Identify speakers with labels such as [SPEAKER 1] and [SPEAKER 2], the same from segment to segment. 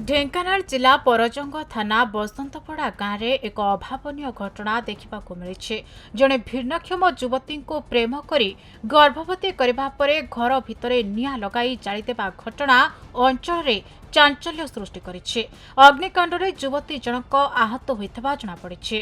[SPEAKER 1] ଢେଙ୍କାନାଳ ଜିଲ୍ଲା ପରଜଙ୍ଗ ଥାନା ବସନ୍ତପଡ଼ା ଗାଁରେ ଏକ ଅଭାବନୀୟ ଘଟଣା ଦେଖିବାକୁ ମିଳିଛି। ଜଣେ ଭିନ୍ନକ୍ଷମ ଯୁବତୀଙ୍କୁ ପ୍ରେମ କରି ଗର୍ଭବତୀ କରିବା ପରେ ଘର ଭିତରେ ନିଆଁ ଲଗାଇ ଜାଳିଦେବା ଘଟଣା ଅଞ୍ଚଳରେ ଚାଞ୍ଚଲ୍ୟ ସୃଷ୍ଟି କରିଛି। ଅଗ୍ନିକାଣ୍ଡରେ ଯୁବତୀ ଜଣକ ଆହତ ହୋଇଥିବା ଜଣାପଡ଼ିଛି।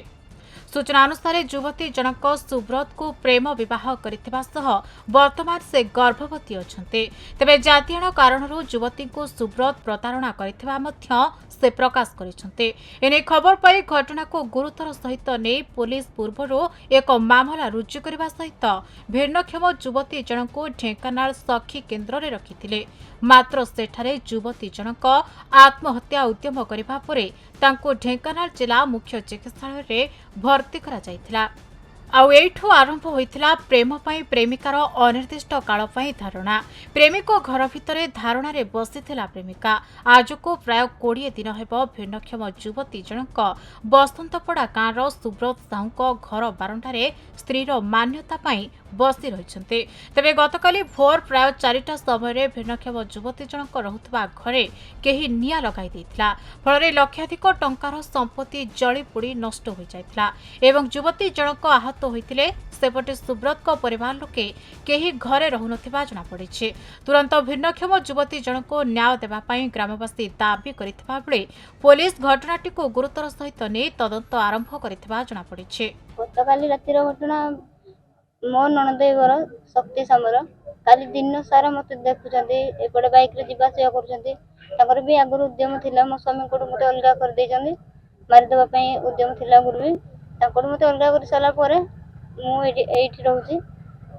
[SPEAKER 1] सूचना अनुसार युवती जनक सुब्रत को प्रेम विवाह करथिबा सह वर्तमान से गर्भवती अछंते। तेबे जातीय कारणरू युवती को सुब्रत प्रतारणा करथिबा मध्य से प्रकाश करिसंते। एने खबर पाई घटना को गुरुतर सहित नै पुलिस पूर्वरो एक मामला रुजु करबा सहित भिन्नक्षम युवती जनक ढेंकानाल सखी केन्द्र रे रखिथिले। मात्र सेठारे युवती जनक आत्महत्या उद्यम करबा परे तांको ढेंकानाल जिला मुख्य चिकित्सालय रे भर्ती करा जायथिला। आउ एठू आरंभ होइथिला प्रेम पई प्रेमिकार अनिर्दिष्ट काल पई धारणा। प्रेमिक घर भितरे धारणा रे बसिथिला प्रेमिका। आज को प्राय 20 दिन हेब भिन्नक्षम युवती जनक बसंतपड़ा गाँवर सुब्रत साहूक घर बारंडारे स्त्रीर मान्यता पई बसी रहिछन्ते। तेबे गतकाली भोर प्राय 4टा समय भिन्नक्षम युवती जनक रहुथबा घरे केही निया लगाई दैथिला। फଳରେ लक्षाधिक टंकार संपत्ति जଳି पोड़ी नष्ट हो जायथिला एवं युवती जनक आहत होइथिले। सेपटे सुब्रत परिवार लोके केही घरे रहुनथिबा जଣା पड़िछि। तुरंत भिन्नक्षम युवती जनक न्याय देबा पई ग्रामवासी दाबी करिथिबा बेले पुलिस घटनाटी को गुरुतर सहित नै तदंत आरंभ करिथिबा जଣା पड़िछि।
[SPEAKER 2] गतकाली रातिर घटना मो नणदेव घर शक्ति समर काली दिन सारा मत देखुचंदी एपटे बाइक रे जीवा सेवा करूचंदी। ताकर भी आगुर उद्यम थिला मो स्वामी को मते अलगा कर देचंदी मारि देबा पई उद्यम थिला गुरु भी ताकर मते अलगा कर साला परे मु एठी रहूची।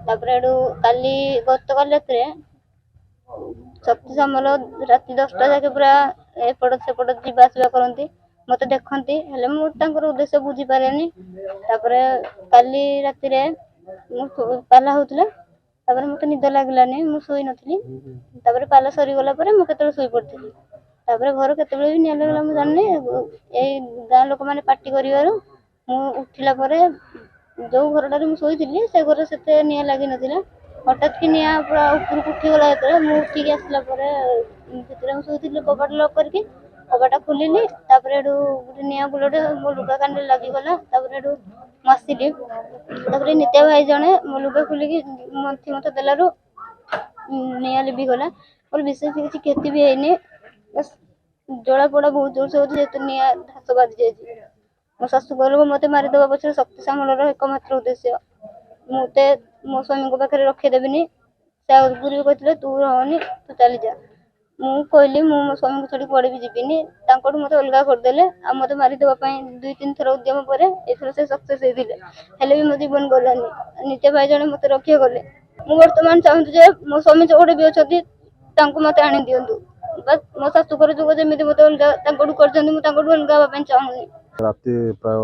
[SPEAKER 2] तापर एडू काली गतकाली रातिर शक्ति समर राति 10टा जाके पूरा एपट सेपट जीवा सेवा करंती मते देखंती हेले मु तांकर उद्देश्य बुझी पारेनी। तापर काली राति रे पाला होतले तापर मते निद लागलानी मु सोई नथली। तापर पाला सरी गला परे मु केतले सोई पड़थिली। तापर घर केतले भी निया लागला मु जाननी ए गां लोक माने पार्टी करिवारो मु उठिला परे जो घरटारे मु सोईथिली से घर सेते निया लागि नथिला। हठात कि निया पूरा ऊपर उठी गला एतरे मु उठी आसला परे भितरे मु सोईथिली कबाट लॉक करके कबाटा खुलिली। तापर एडू गुटे निया बुलटे मो लुगा कांडे लागि गला। तापर एडू मासिली तापर नित्या भाई जणे मो लुगा खुलिकी मंथी मते देलारो निया लिबी गला। और विशेष किछि क्षति भी हैनी बस जळा पोड़ा बहुत जोर से होती जेते निया धास बाजी जायछि। मो सासु कहलो मते मारि देबा पछे शक्ति सामलर एकमात्र उद्देश्य मते मो स्वामी को पाखरे रखे देबिनी। से गुरु कहथिले तू रहनी तू चली जा। मु कहली मु मो स्वामी को छडी पड़े भी जीविनी तांकोड मते अलगा कर देले आ मते मारि देबा पई 2-3 थर उद्यम परे एथर से सक्सेस हेदिले हेले भी मो जीवन गलानी। नित्य भाई जणे मते रखे गले मु वर्तमान चाहंतु जे मो स्वामी जोडे भी अछती तांको मते आनी दियंतु बस मो सासु कर जो जेमिति मते अलगा तांकोड करजंदी मु तांकोड अलगा बा पई चाहूनी।
[SPEAKER 3] राति प्राय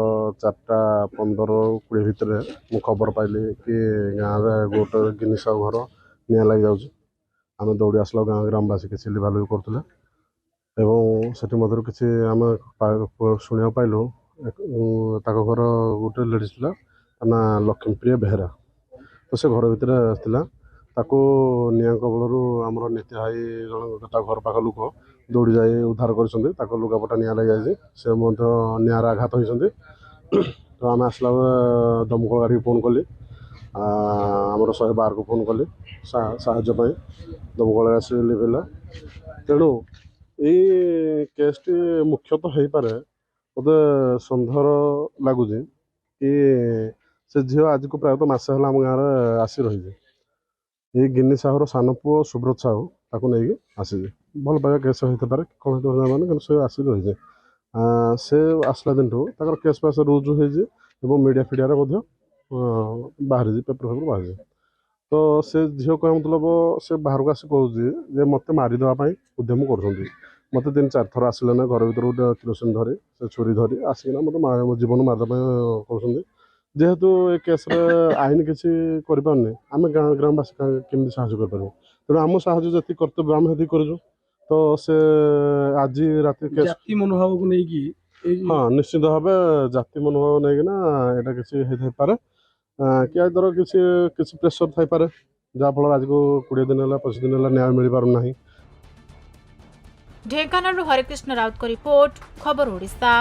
[SPEAKER 3] 4:15-20 भितर मु खबर पाइली कि गाँव में गोटे गिनिसा घर निया लग जाऊँ। आम दौड़ी आसला गाँव ग्रामवासी किसी लिभालु करते से किसी आम शुणा पाइलु घर गोटे लेडीज पिला ना लक्ष्मीप्रिया बेहेरा तो से घर भितर ताको निया कबलू आमर नित्य भाई जन घर पाख लोक दौड़ी जाए उद्धार कर लुगापटा निया लग जाए से निआर आघात होती। तो आम आसला दमकल गाड़ी फोन कली आमर 112 को फोन कली साहाय्य दमकल आस लिभेला। तेणु ये केसटी मुख्यतः हो पारे मत सन्देह लगुच कि से झील आज को प्रायतः मसे है आम गाँव आसी रही ये गिनी साहूर सान पुओ सुब्रत साहू ताको नहीं आसी भल पाइबा केस होते पारे कौन होते से आसी रही से आसला दिन तक केस पास रुजु हो मीडिया फिडिया बाहरी पेपर फेपर बाहरी तो से झील कह मतलब से बाहर को आस कहे मत मारिदेवाई उद्यम कर मत 3-4 थर आसले ना घर भर गोटे किरोसिन धरी से छुरी धरी आसिकना मत जीवन मारदेवाई कर जेहेतु ए केस आईन किसी करें आम ग्रामवासी केमी साहय कर तेणु आम साहय जी कर्तव्य आम ये कर तो से आज रात
[SPEAKER 4] जाति मनोभाव को लेकिन
[SPEAKER 3] हाँ निश्चित भाव जाति मनोभाव नहीं यहाँ किसी होपे कि धर किसी प्रेसर थाईपे जहाँफल आज को 20 दिन है 25 दिन है न्याय मिल पार ना।
[SPEAKER 1] ढेंकानालू हरिकृष्ण राउत को रिपोर्ट खबर ओडिशा।